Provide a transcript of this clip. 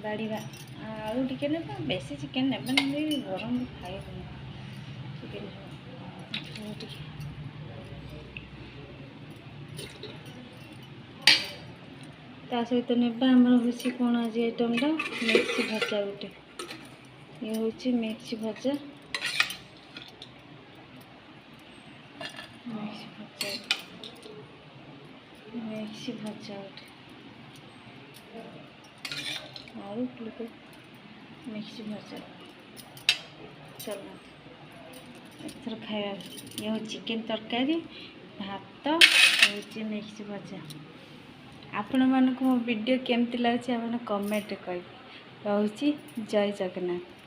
काढ़ा आलू टिके ने बेसी चिकेन ने गरम खाए चिकेन ता सहित ने हूँ कौन आज आइटमटा मिर्ची भजा गोटे ये हूँ मिर्ची भजा मिर्ची भजा गोटे आलू मिर्ची भजा चलो एथर खाया ये हूँ चिकेन तरकारी भात हूँ मिर्ची भजा आपण मानक मो वीडियो केमती लगे आप कमेंट कर रोची जय जगन्नाथ।